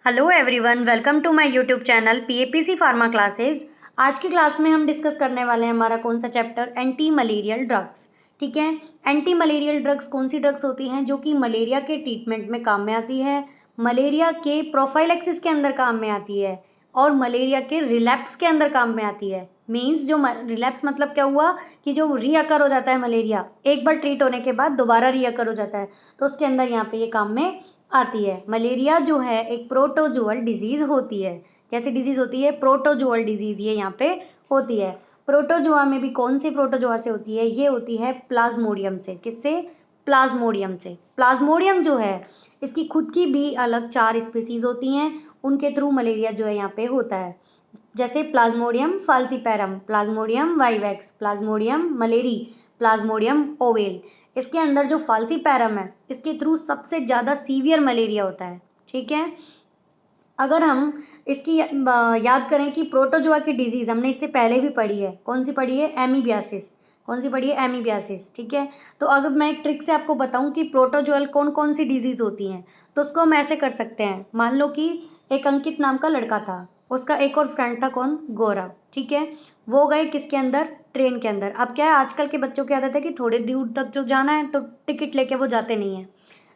Hello everyone, welcome to my YouTube channel PAPC pharma classes. आज की class में हम डिस्कस करने वाले हैं हमारा कौन सा चैप्टर, एंटी मलेरियल ड्रग्स। ठीक है। एंटी मलेरियल ड्रग्स कौन सी ड्रग्स होती हैं जो कि मलेरिया के ट्रीटमेंट में काम में आती है, मलेरिया के प्रोफाइलैक्सिस के अंदर काम में आती है और मलेरिया के रिलैप्स के अंदर काम में आती है। मीन्स जो रिलैप्स मतलब क्या हुआ कि जो रीअकर हो जाता है मलेरिया, एक बार ट्रीट होने के बाद दोबारा रीअकर हो जाता है, तो उसके अंदर यहाँ पे ये काम में आती है। मलेरिया जो है एक प्रोटोजुअल डिजीज होती है। कैसी डिजीज होती है? प्रोटोजुअल डिजीज ये यहाँ पे होती है। प्रोटोजुआ में भी कौन सी प्रोटोजुआ से होती है? ये होती है प्लाज्मोडियम से। किससे? प्लाज्मोडियम से। प्लाज्मोडियम जो है इसकी खुद की भी अलग 4 स्पीसीज होती हैं, उनके थ्रू मलेरिया जो है यहाँ पे होता है। जैसे Plasmodium falciparum, Plasmodium vivax, Plasmodium malariae, Plasmodium ovale. इसके अंदर जो फाल्सीपैरम है इसके थ्रू सबसे ज़्यादा सीवियर मलेरिया होता है। ठीक है। अगर हम इसकी याद करें कि प्रोटोजुआ की डिजीज़ हमने इससे पहले भी पढ़ी है। कौन सी पढ़ी है? एमीबियासिस। कौन सी पढ़ी है? एमीबियासिस। ठीक है। तो अगर मैं एक ट्रिक से आपको बताऊं कि प्रोटोजुअल कौन कौन सी डिजीज़ होती हैं, तो उसको हम ऐसे कर सकते हैं। मान लो कि एक अंकित नाम का लड़का था, उसका एक और फ्रेंड था, कौन? गौरव। ठीक है। वो गए किसके अंदर? ट्रेन के अंदर। अब क्या है, आजकल के बच्चों की आदत है कि थोड़े दूर तक जो जाना है तो टिकट लेके वो जाते नहीं है।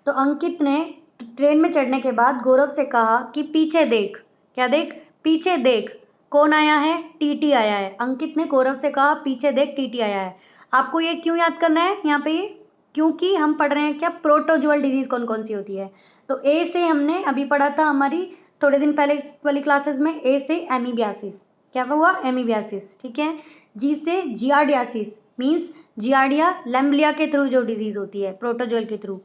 तो अंकित ने ट्रेन में चढ़ने के बाद गौरव से कहा कि पीछे देख। क्या देख? पीछे देख। कौन आया है? टीटी आया है। अंकित ने गौरव से कहा पीछे देख, टीटी आया है। आपको ये क्यों याद करना है यहाँ पे? ये क्योंकि हम पढ़ रहे हैं क्या, प्रोटोजुअल डिजीज कौन कौन सी होती है। तो ए से हमने अभी पढ़ा था हमारी थोड़े दिन पहले वाली क्लासेस में, ए से एमीबियासिस। क्या हुआ? एमीबियासिस। ठीक है। जी से जियार्डियासिस, मीन्स जियार्डिया लैम्ब्लिया के थ्रू जो डिजीज होती है प्रोटोजुअल के थ्रू।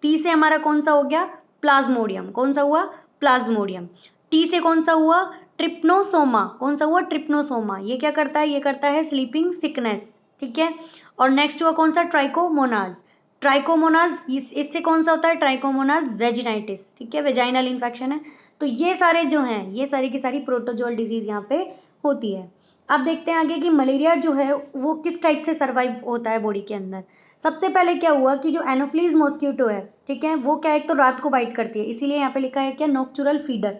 पी से हमारा कौन सा हो गया? प्लाज्मोडियम। कौन सा हुआ? प्लाज्मोडियम। टी से कौन सा हुआ? ट्रिप्नोसोमा। कौन सा हुआ? ट्रिप्नोसोमा। ये क्या करता है? ये करता है स्लीपिंग सिकनेस। ठीक है। और नेक्स्ट हुआ कौन सा? ट्राइकोमोनाज। ट्राइकोमोनाज इससे कौन सा होता है? ट्राइकोमोनाज वेजिनाइटिस। ठीक है, वेजाइनल इन्फेक्शन है। तो ये सारे जो हैं, ये सारी की सारी प्रोटोजोअल डिजीज यहाँ पे होती है। अब देखते हैं आगे कि मलेरिया जो है वो किस टाइप से सर्वाइव होता है बॉडी के अंदर। सबसे पहले क्या हुआ कि जो एनोफ्लीज मॉस्किटो है, ठीक है, वो क्या है, एक तो रात को बाइट करती है, इसीलिए यहाँ पे लिखा है क्या, नॉक्चुरल फीडर।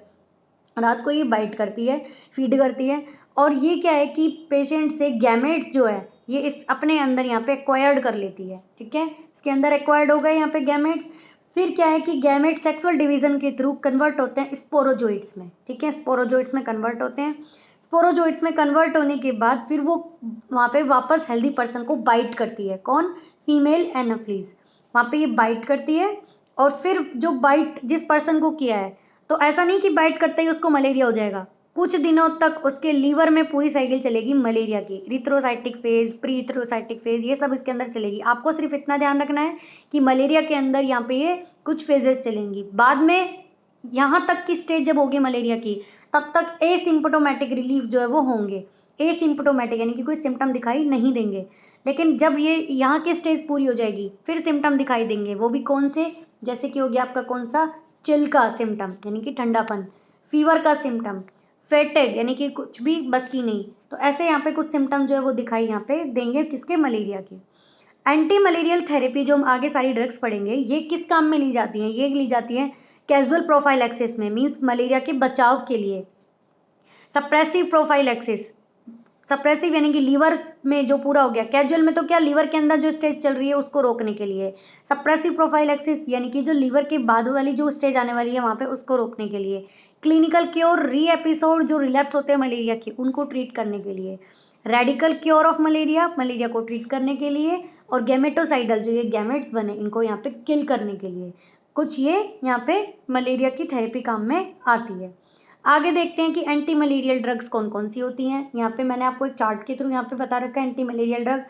रात को ये बाइट करती है, फीड करती है। और ये क्या है कि पेशेंट से गैमेट्स जो है ये इस अपने अंदर यहाँ पे एक्वायर्ड कर लेती है। ठीक है, इसके अंदर एक्वायर्ड हो गए यहाँ पे गैमेट्स। फिर क्या है कि गैमेट सेक्सुअल डिवीजन के थ्रू कन्वर्ट होते हैं स्पोरोजोइट्स में। ठीक है, स्पोरोजोइट्स में कन्वर्ट होते हैं। स्पोरोजोइट्स में कन्वर्ट होने के बाद फिर वो वहाँ पे वापस हेल्दी पर्सन को बाइट करती है। कौन? Female Anopheles. वहाँ पे ये बाइट करती है और फिर जो बाइट जिस पर्सन को किया है, तो ऐसा नहीं कि बाइट करते ही उसको मलेरिया हो जाएगा। कुछ दिनों तक उसके लीवर में पूरी साइकिल चलेगी मलेरिया की, erythrocytic phase, pre erythrocytic phase, ये सब इसके अंदर चलेगी। आपको सिर्फ इतना ध्यान रखना है कि मलेरिया के अंदर यहाँ पे ये कुछ फेजेस चलेंगी। बाद में यहाँ तक की स्टेज जब होगी मलेरिया की, तब तक एसिम्प्टोमेटिक रिलीफ जो है वो होंगे। एसिम्प्टोमेटिक यानी कि कोई सिम्टम दिखाई नहीं देंगे। लेकिन जब ये यहाँ की स्टेज पूरी हो जाएगी फिर सिम्टम दिखाई देंगे। वो भी कौन से? जैसे कि हो गया आपका कौन सा? चिल का सिम्टम यानी कि ठंडापन, फीवर का सिम्टम, फेटेग यानी कि कुछ भी बस की नहीं। तो ऐसे यहाँ पे कुछ सिम्टम जो है वो दिखाई यहाँ पे देंगे किसके? मलेरिया के। एंटी मलेरियल थेरेपी जो हम आगे सारी ड्रग्स पढ़ेंगे, ये किस काम में ली जाती हैं? ये ली जाती हैं कैजुअल प्रोफाइलैक्सिस में, मीन्स मलेरिया के बचाव के लिए। सप्रेसिव प्रोफाइलैक्सिस, सप्रेसिव यानी कि लीवर में जो पूरा हो गया। कैजुअल में तो क्या, लीवर के अंदर जो स्टेज चल रही है उसको रोकने के लिए। सप्रेसिव प्रोफाइलैक्सिस यानी कि जो लीवर के बाद वाली जो स्टेज आने वाली है वहाँ पे उसको रोकने के लिए। क्लिनिकल क्योर, री एपिसोड जो रिलैप्स होते हैं मलेरिया के उनको ट्रीट करने के लिए। Radical cure of malaria, malaria को ट्रीट करने के लिए। और गैमेटोसाइडल जो ये गैमेट्स बने इनको यहाँ पे किल करने के लिए। कुछ ये यहाँ पे मलेरिया की थेरेपी काम में आती है। आगे देखते हैं कि एंटी मलेरियल ड्रग्स कौन कौन सी होती हैं। यहाँ पे मैंने आपको एक चार्ट के थ्रू यहाँ पे बता रखा है anti malarial drug.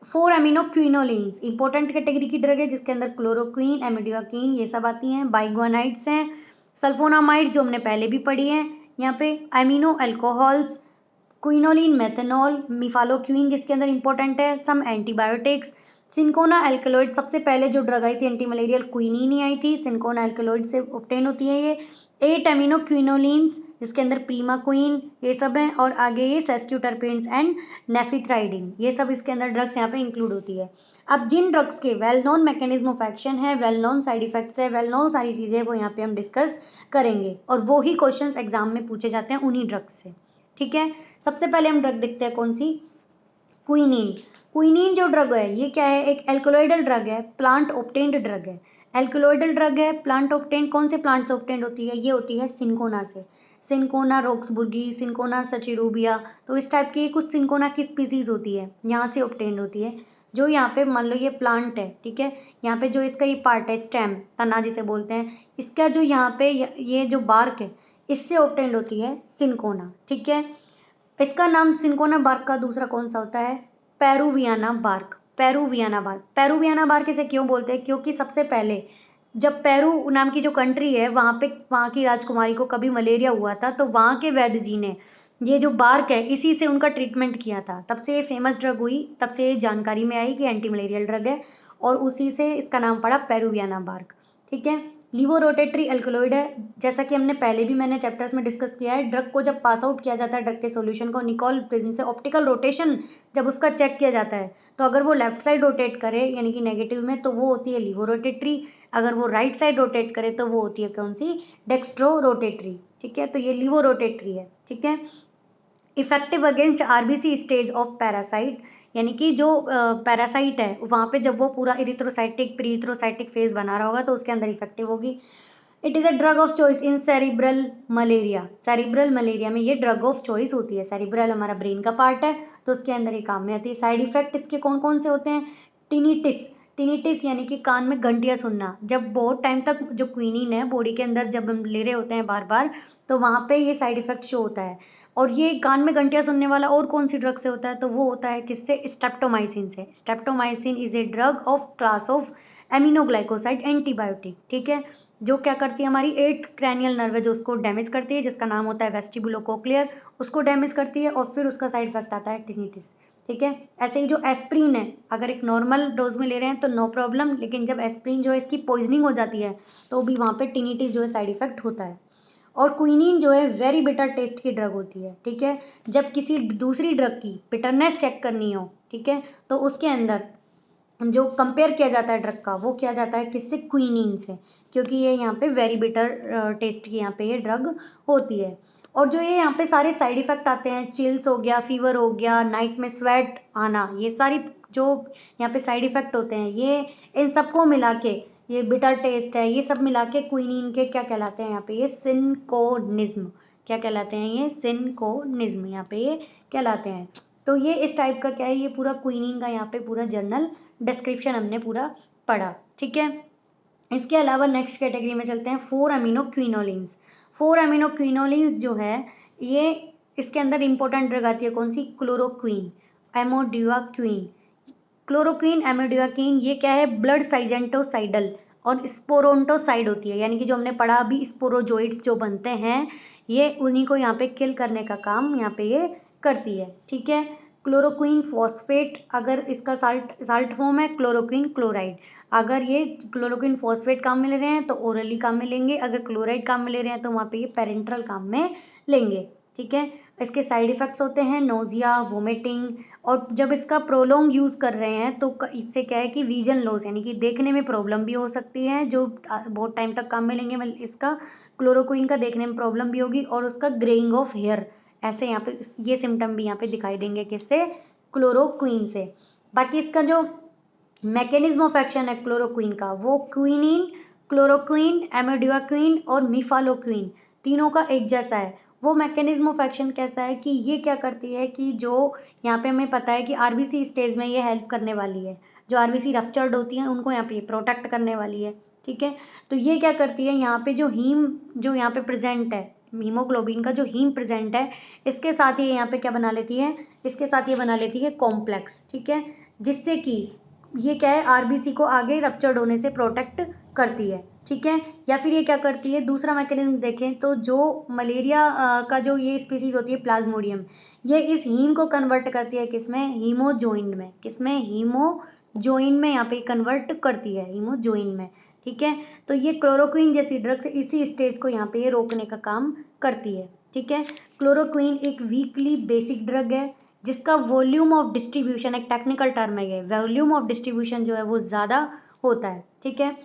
4 amino quinolines important category की ड्रग है जिसके अंदर क्लोरोक्वीन, एमिडोक्वीन ये सब आती हैं। बाइगोनाइड्स हैं, सल्फोनामाइड्स जो हमने पहले भी पढ़ी हैं। यहाँ पे अमीनो अल्कोहल्स, क्विनोलिन, मेथनॉल, मिफालोक्वीन जिसके अंदर इंपॉर्टेंट है, सम एंटीबायोटिक्स, सिंकोना एल्कलॉइड, सबसे पहले जो ड्रग आई थी एंटी मलेरियल क्विनीन ही आई थी, सिंकोना एल्कलॉइड से ऑब्टेन होती है ये। 8 अमीनो क्विनोलिन्स जिसके अंदर प्रीमाक्विन ये सब हैं, और आगे ये सेस्क्यूटरपेन्स एंड नेफिथ्राइडिन ये सब इसके अंदर ड्रग्स यहाँ पे इंक्लूड होती है। अब जिन ड्रग्स के well known mechanism of action है, वेल नोन साइड इफेक्ट्स है, वेल नोन सारी चीज़ें वो यहाँ पे हम डिस्कस करेंगे, और वो ही क्वेश्चंस एग्जाम में पूछे जाते हैं उन्हीं ड्रग्स से। ठीक है, सबसे पहले हम ड्रग देखते हैं कौन सी, क्विनीन। क्विनीन जो ड्रग है ये क्या है, एक एल्कोलॉइडल ड्रग है, प्लांट ऑब्टेन्ड ड्रग है। एल्कोलॉइडल ड्रग है, प्लांट ऑब्टेन्ड, कौन से प्लांट से ऑब्टेन्ड होती है, ये होती है सिंकोना से। सिंकोना रोक्सबुर्गी, सिंकोना सचिरुबिया, तो इस टाइप की कुछ सिंकोना की स्पीसीज होती है, यहाँ से ऑब्टेन्ड होती है। जो यहाँ पे मान लो ये प्लांट है, ठीक है, यहाँ पे जो इसका ये पार्ट है, स्टेम तना जिसे बोलते हैं, इसका जो यहाँ पे ये जो बार्क है इससे ऑब्टेन्ड होती है सिंकोना। ठीक है, इसका नाम सिंकोना बार्क का दूसरा कौन सा होता है, पेरुवियाना बार्क। पेरुवियाना बार्क, पेरुवियाना बार्क इसे क्यों बोलते हैं, क्योंकि सबसे पहले जब पेरू नाम की जो कंट्री है वहाँ की राजकुमारी को कभी मलेरिया हुआ था, तो वहाँ के वैद्य जी ने ये जो बार्क है इसी से उनका ट्रीटमेंट किया था, तब से ये फेमस ड्रग हुई, तब से ये जानकारी में आई कि एंटी मलेरियल ड्रग है, और उसी से इसका नाम पड़ा पेरुवियाना बार्क। ठीक है, लिवोरोटेटरी एल्कलॉइड है, जैसा कि हमने पहले भी मैंने चैप्टर्स में डिस्कस किया है, ड्रग को जब पास आउट किया जाता है ड्रग के सॉल्यूशन को निकोल प्रिज्म से, ऑप्टिकल रोटेशन जब उसका चेक किया जाता है, तो अगर वो लेफ्ट साइड रोटेट करे यानी कि नेगेटिव में, तो वो होती है लिवोरोटेटरी, अगर वो राइट साइड रोटेट करे तो वो होती है कौन सी, डेक्स्ट्रो रोटेटरी। ठीक है, तो ये लिवोरोटेटरी है। ठीक है, effective against RBC stage of parasite, यानी कि जो पैरासाइट है वहाँ पे जब वो पूरा इरिथ्रोसाइटिक प्रीथ्रोसाइटिक फेज बना रहा होगा तो उसके अंदर इफेक्टिव होगी। It is a drug of choice in cerebral malaria, cerebral malaria में ये ड्रग ऑफ चॉइस होती है। सेरिब्रल हमारा ब्रेन का पार्ट है तो उसके अंदर ये काम में आती है। साइड इफेक्ट इसके कौन कौन से होते हैं, टिनिटिस, टिनिटिस यानी कि कान में घंटियाँ सुनना, जब बहुत टाइम तक जो क्विनीन है बॉडी के अंदर जब हम ले रहे होते हैं बार बार, तो वहाँ पे ये साइड इफेक्ट शो होता है। और ये कान में घंटियाँ सुनने वाला और कौन सी ड्रग से होता है, तो वो होता है किससे, स्ट्रेप्टोमाइसिन से। Streptomycin is a drug of class of aminoglycoside antibiotic. ठीक है, जो क्या करती है, हमारी 8th क्रैनियल नर्व है जो उसको डैमेज करती है, जिसका नाम होता है वेस्टिबुलोकोक्लियर, उसको डैमेज करती है, और फिर उसका साइड इफेक्ट आता है टिनिटिस। ठीक है, ऐसे ही जो एस्प्रिन है, अगर एक नॉर्मल डोज में ले रहे हैं तो नो प्रॉब्लम, लेकिन जब एस्प्रिन जो है इसकी पॉइजनिंग हो जाती है तो भी वहाँ पे टिनिटिस जो है साइड इफेक्ट होता है। और क्विनीन जो है वेरी बिटर टेस्ट की ड्रग होती है। ठीक है, जब किसी दूसरी ड्रग की बिटरनेस चेक करनी हो, ठीक है, तो उसके अंदर जो कंपेयर किया जाता है ड्रग का, वो किया जाता है किससे, क्विनीन से, क्योंकि ये यहाँ पे वेरी बिटर टेस्ट की यहाँ पे ये ड्रग होती है। और जो ये यहाँ पे सारे साइड इफेक्ट आते हैं, चिल्स हो गया, फीवर हो गया, नाइट में स्वेट आना, ये सारी जो यहाँ पे साइड इफेक्ट होते हैं, ये इन सबको मिला के ये बिटर टेस्ट है, ये सब मिला के क्विनीन के क्या कहलाते हैं, यहाँ पे ये सिनकोनिज्म, क्या कहलाते हैं, ये सिनकोनिज्म यहाँ पे ये कहलाते हैं। तो ये इस टाइप का क्या है, ये पूरा क्विनीन का यहाँ पे पूरा जर्नल डिस्क्रिप्शन हमने पूरा पढ़ा। ठीक है, इसके अलावा नेक्स्ट कैटेगरी में चलते हैं, 4 अमीनो क्विनोलिन्स। 4 अमीनो क्विनोलिन्स जो है ये इसके अंदर इंपॉर्टेंट ड्रग आती है कौन सी, क्लोरोक्वीन, एमोड्यूआक्वीन। क्लोरोक्वीन एमोड्यूआक्वीन ये क्या है, ब्लड साइजेंटोसाइडल और स्पोरोंटोसाइड होती है, यानी कि जो हमने पढ़ा अभी स्पोरोजोइड्स जो बनते हैं ये उन्हीं को यहाँ पे किल करने का काम यहाँ पे ये करती है। ठीक है, क्लोरोक्वीन फॉस्फेट, अगर इसका साल्ट फॉर्म है क्लोरोक्वीन क्लोराइड, अगर ये क्लोरोक्वीन फॉस्फेट काम में ले रहे हैं तो ओरली काम में लेंगे, अगर क्लोराइड काम में ले रहे हैं तो वहाँ पे ये पेरेंट्रल काम में लेंगे। ठीक है, इसके साइड इफेक्ट्स होते हैं नोजिया, वोमिटिंग, और जब इसका प्रोलॉन्ग यूज़ कर रहे हैं तो इससे क्या है कि विजन लॉस, यानी कि देखने में प्रॉब्लम भी हो सकती है, जो बहुत टाइम तक काम में लेंगे, इसका क्लोरोक्वीन का देखने में प्रॉब्लम भी होगी, और उसका ग्रेइंग ऑफ हेयर, ऐसे यहाँ पे ये सिम्टम भी यहाँ पे दिखाई देंगे किससे, क्लोरोक्वीन से। बाकी इसका जो मैकेनिज्म ऑफ एक्शन है क्लोरोक्वीन का, वो क्विनीन, क्लोरोक्वीन, एमोड्यूआक्वीन और मिफालोक्वीन तीनों का एक जैसा है। वो मैकेनिज्म ऑफ एक्शन कैसा है कि ये क्या करती है कि जो यहाँ पे हमें पता है कि आरबीसी स्टेज में ये हेल्प करने वाली है, जो आरबीसी रप्चर्ड होती हैं उनको यहाँ पे प्रोटेक्ट करने वाली है। ठीक है, तो ये क्या करती है, यहाँ पे जो हीम जो यहाँ पे प्रेजेंट है, हीमोग्लोबिन का जो हीम प्रेजेंट है, इसके साथ ही यहाँ पे क्या बना लेती है, इसके साथ ये बना लेती है कॉम्प्लेक्स। ठीक है, जिससे कि ये क्या है, आरबीसी को आगे रप्चर्ड होने से प्रोटेक्ट करती है। ठीक है, या फिर ये क्या करती है, दूसरा मैकेनिज्म देखें तो जो मलेरिया का जो ये स्पीसीज होती है प्लाज्मोडियम, ये इस हीम को कन्वर्ट करती है किसमें, हीमोजोइन में, किसमें, हीमोजोइन जोइन में यहाँ पे कन्वर्ट करती है, हीमोजोइन में, ठीक है। तो ये क्लोरोक्वीन जैसी ड्रग्स इसी स्टेज को यहाँ पे ये रोकने का काम करती है, ठीक है। क्लोरोक्वीन एक वीकली बेसिक ड्रग है जिसका वॉल्यूम ऑफ डिस्ट्रीब्यूशन, एक टेक्निकल टर्म है ये, वॉल्यूम ऑफ डिस्ट्रीब्यूशन जो है वो ज़्यादा होता है, ठीक है।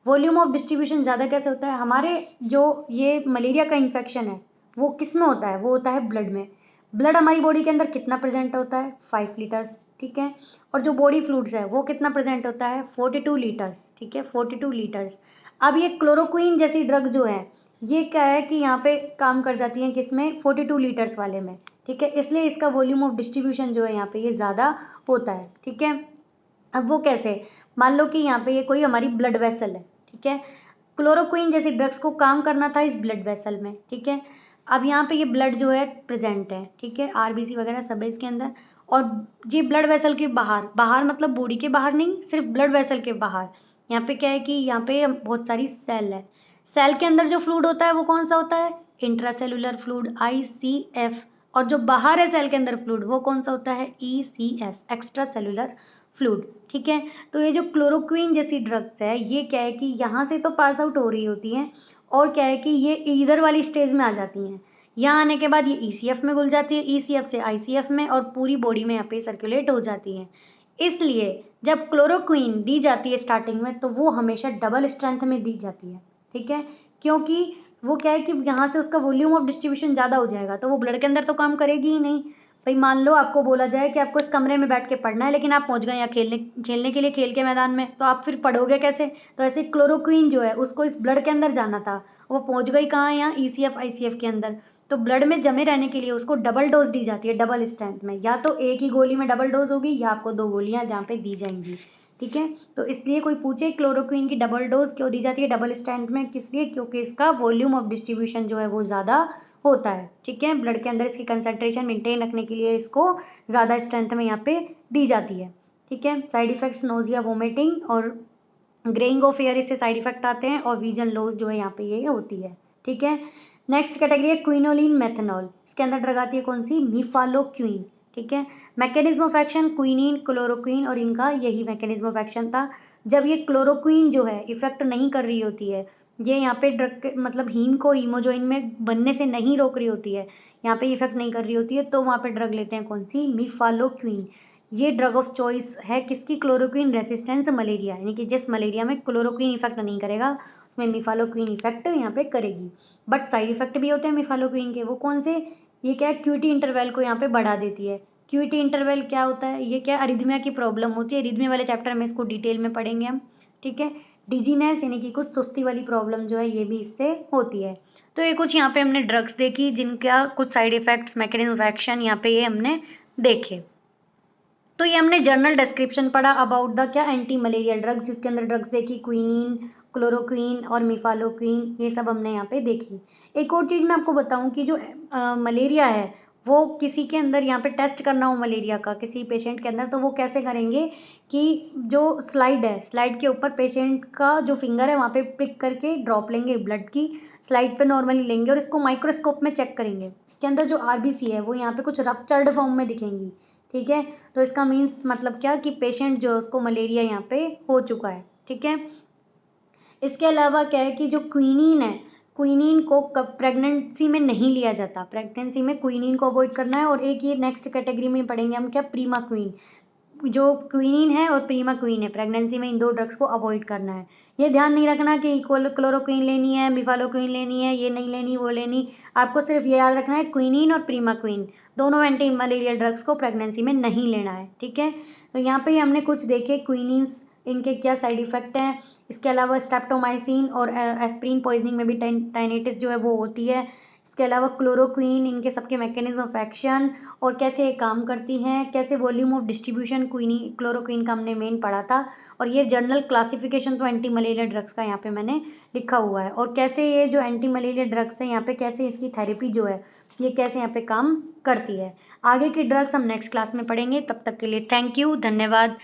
वॉल्यूम ऑफ डिस्ट्रीब्यूशन ज़्यादा कैसे होता है, हमारे जो ये मलेरिया का इन्फेक्शन है वो किस में होता है, वो होता है ब्लड में। ब्लड हमारी बॉडी के अंदर कितना प्रेजेंट होता है, 5 लीटर्स, ठीक है। और जो बॉडी फ्लूइड्स है वो कितना प्रेजेंट होता है, 42 लीटर्स, ठीक है, 42 लीटर्स। अब ये क्लोरोक्वीन जैसी ड्रग जो है ये क्या है कि यहाँ पे काम कर जाती है किसमें, 42 लीटर्स वाले में, ठीक है। इसलिए इसका वॉल्यूम ऑफ डिस्ट्रीब्यूशन जो है यहाँ पे ये ज़्यादा होता है, ठीक है। अब वो कैसे, मान लो कि यहाँ पे ये कोई हमारी ब्लड वेसल है, ठीक है। क्लोरोक्वीन जैसी ड्रग्स को काम करना था इस ब्लड वेसल में, ठीक है। अब यहाँ पे ये ब्लड जो है प्रेजेंट है, ठीक है, आरबीसी वगैरह सब है इसके अंदर। और ये ब्लड वेसल के बाहर, बाहर मतलब बॉडी के बाहर नहीं, सिर्फ ब्लड वेसल के बाहर यहाँ पे क्या है कि यहाँ पे बहुत सारी सेल है। सेल के अंदर जो फ्लूइड होता है वो कौन सा होता है, इंट्रासेलुलर फ्लूइड, ICF। और जो बाहर है सेल के अंदर फ्लूइड वो कौन सा होता है, ECF, एक्स्ट्रा सेलुलर फ्लूइड, ठीक है। तो ये जो क्लोरोक्वीन जैसी ड्रग्स है ये क्या है कि यहाँ से तो पास आउट हो रही होती हैं और क्या है कि ये इधर वाली स्टेज में आ जाती हैं। यहाँ आने के बाद ये ECF में घुल जाती है, ECF से ICF में, और पूरी बॉडी में यहाँ पे सर्कुलेट हो जाती है। इसलिए जब क्लोरोक्वीन दी जाती है स्टार्टिंग में तो वो हमेशा डबल स्ट्रेंथ में दी जाती है, ठीक है। क्योंकि वो क्या है कि यहाँ से उसका वॉल्यूम ऑफ डिस्ट्रीब्यूशन ज़्यादा हो जाएगा तो वो ब्लड के अंदर तो काम करेगी ही नहीं। भाई मान लो आपको बोला जाए कि आपको इस कमरे में बैठ के पढ़ना है लेकिन आप पहुंच गए यहाँ खेलने खेलने के लिए खेल के मैदान में, तो आप फिर पढ़ोगे कैसे। तो ऐसे क्लोरोक्वीन जो है उसको इस ब्लड के अंदर जाना था, वो पहुंच गई कहाँ, यहाँ ECF ICF के अंदर। तो ब्लड में जमे रहने के लिए उसको डबल डोज दी जाती है, डबल स्ट्रेंथ में, या तो एक ही गोली में डबल डोज होगी या आपको 2 गोलियां जहाँ पे दी जाएंगी, ठीक है। तो इसलिए कोई पूछे क्लोरोक्वीन की डबल डोज क्यों दी जाती है डबल स्ट्रेंथ में, किस लिए, क्योंकि इसका वॉल्यूम ऑफ डिस्ट्रीब्यूशन जो है वो ज़्यादा होता है, ठीक है। ब्लड के अंदर इसकी कंसंट्रेशन मेंटेन रखने के लिए इसको ज़्यादा स्ट्रेंथ में यहाँ पे दी जाती है, ठीक है। साइड इफेक्ट्स नोजिया, वोमिटिंग और ग्रेइंग ऑफ एयर, इससे साइड इफेक्ट आते हैं, और विजन लॉस जो है यहाँ पे ये होती है, ठीक है। नेक्स्ट कैटेगरी है क्विनोलिन मेथनॉल, इसके अंदर ड्रग आती है कौन सी, मिफालोक्विन, ठीक है। Mechanism of action quinine, chloroquine, और इनका यही मैकेनिज्म ऑफ एक्शन था। जब ये क्लोरोक्विन जो है इफेक्ट नहीं कर रही होती है, ये यहाँ पे ड्रग मतलब हीम को हीमोजोइन में बनने से नहीं रोक रही होती है, यहाँ पे इफेक्ट नहीं कर रही होती है, तो वहाँ पे ड्रग लेते हैं कौन सी, मिफालोक्विन। ये ड्रग ऑफ चॉइस है किसकी, क्लोरोक्विन रेसिस्टेंस मलेरिया, यानी कि जिस मलेरिया में क्लोरोक्विन इफेक्ट नहीं करेगा उसमें मिफालोक्विन इफेक्ट यहाँ पे करेगी। बट साइड इफेक्ट भी होते हैं मिफालोक्विन के, वो कौन से, ये क्या है, क्यूटी इंटरवल को यहाँ पे बढ़ा देती है। क्यूटी इंटरवल क्या होता है, ये क्या, अरिथमिया की प्रॉब्लम होती है, अरिथमिया वाले चैप्टर में इसको डिटेल में पढ़ेंगे हम, ठीक है। डिजीनेस यानी कि कुछ सुस्ती वाली प्रॉब्लम जो है ये भी इससे होती है। तो ये कुछ यहाँ पे हमने ड्रग्स देखी जिनका कुछ side effects, mechanism of action यहाँ पे ये हमने देखे। तो ये हमने जर्नल डिस्क्रिप्शन पढ़ा अबाउट द क्या, एंटी मलेरियल ड्रग्स, जिसके अंदर ड्रग्स देखी क्विनिन, क्लोरोक्विन और मिफालोक्विन, ये सब हमने यहाँ पे देखी। एक और चीज़ मैं आपको बताऊँ कि जो मलेरिया है वो किसी के अंदर यहाँ पे टेस्ट करना हो मलेरिया का किसी पेशेंट के अंदर, तो वो कैसे करेंगे कि जो स्लाइड है, स्लाइड के ऊपर पेशेंट का जो फिंगर है वहाँ पे पिक करके ड्रॉप लेंगे ब्लड की, स्लाइड पे नॉर्मली लेंगे और इसको माइक्रोस्कोप में चेक करेंगे। इसके अंदर जो आरबीसी है वो यहाँ पे कुछ रप्चर्ड फॉर्म में दिखेंगी, ठीक है। तो इसका मीन्स मतलब क्या कि पेशेंट जो है उसको मलेरिया यहाँ पे हो चुका है, ठीक है। इसके अलावा क्या है कि जो क्विनिन है, क्विनिन को प्रेगनेंसी में नहीं लिया जाता, प्रेगनेंसी में क्विनिन को अवॉइड करना है। और एक ये नेक्स्ट कैटेगरी में पढ़ेंगे हम क्या, प्रीमा क्वीन, जो क्विनिन है और प्रीमा क्वीन है, प्रेगनेंसी में इन 2 ड्रग्स को अवॉइड करना है। ये ध्यान नहीं रखना कि क्लोरोक्विन लेनी है, मिफालोक्विन लेनी है, ये नहीं लेनी वो लेनी, आपको सिर्फ ये याद रखना है क्विनिन और प्रीमा क्वीन दोनों एंटी मलेरियल ड्रग्स को प्रेगनेंसी में नहीं लेना है, ठीक है। तो यहाँ पे हमने कुछ देखे क्विनिन्स, इनके क्या साइड इफेक्ट हैं। इसके अलावा स्ट्रेप्टोमाइसिन और एस्प्रिन पॉइजनिंग में भी टाइनेटिस जो है वो होती है। इसके अलावा क्लोरोक्विन, इनके सबके मैकेनिज्म ऑफ एक्शन और कैसे ये काम करती हैं, कैसे वॉल्यूम ऑफ डिस्ट्रीब्यूशन क्लोरोक्विन का हमने मेन पढ़ा था। और ये जर्नल क्लासिफिकेशन तो एंटी मलेरिया ड्रग्स का यहाँ पे मैंने लिखा हुआ है, और कैसे ये जो एंटी मलेरिया ड्रग्स है यहाँ पे कैसे इसकी थेरेपी जो है ये कैसे यहाँ पे काम करती है। आगे की ड्रग्स हम नेक्स्ट क्लास में पढ़ेंगे, तब तक के लिए थैंक यू, धन्यवाद।